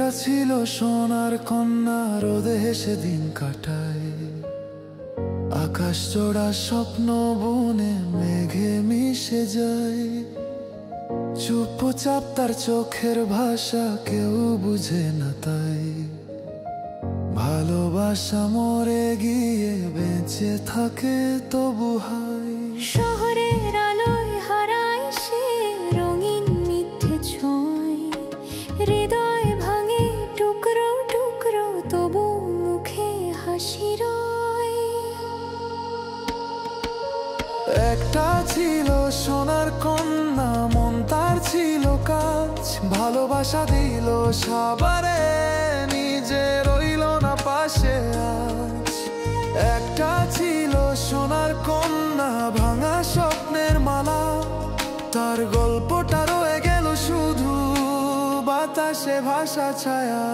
একটা ছিল সোনার কন্যা, রোদে হেসে দিন কাটায়, আকাশ জোড়া স্বপ্ন বনে মেঘে মিশে যায়। চুপচাপ তার চোখের ভাষা কেউ বুঝে না, তাই ভালোবাসা মরে গিয়ে বেঁচে থাকে তবু হায়। শহরের আলোয় হারায় সে রঙিন মিথ্যে ছোঁয়, হৃদয় ভাঙে টুকরো টুকরো, তবু মুখে হাসি রয়। একটা ছিল সোনার কন্যা, মন তার ছিল কাজ, ভালোবাসা দিল সাবারে, নিজে রইল না পাশে আজ। একটা ছিল সোনার কন্যা, ভাঙা স্বপ্নের মালা, তার গল্পটা রয়ে গেল শুধু বাতাসে ভাষা ছায়া।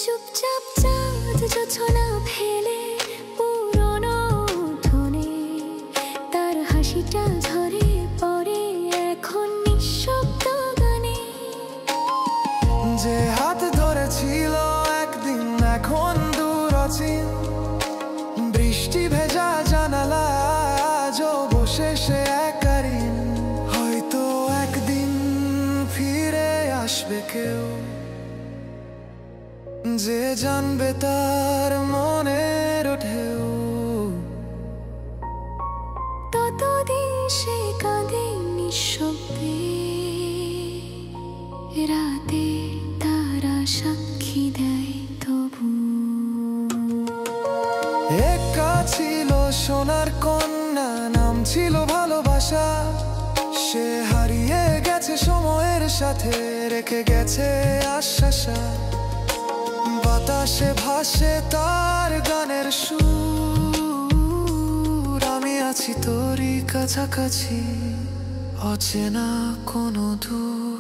চুপচাপ চাঁদ জোছনা ফেলে পুরনো উঠোনে, তার হাসিটা ঝরে পড়ে এখন নিঃশব্দ গানে। যে হাত ধরেছিল একদিন এখন দূর অচিন, বৃষ্টি ভেজা জানালা আজও বসে সে একারিন। হয়তো একদিন ফিরে আসবে কেউ, যে জানবে তার মনের ঢেউ। ততদিন সে কাঁদে নিঃশব্দে, রাতে তারা সাক্ষী দেয় তবু। একা ছিল সোনার কন্যা, নাম ছিল ভালোবাসা, সে হারিয়ে গেছে সময়ের সাথে, রেখে গেছে আশ্বাসা। বাতাসে ভাসে তার গানের সুর, আমি আছি তোরই কাছাকাছি, অচেনা কোনো দূর।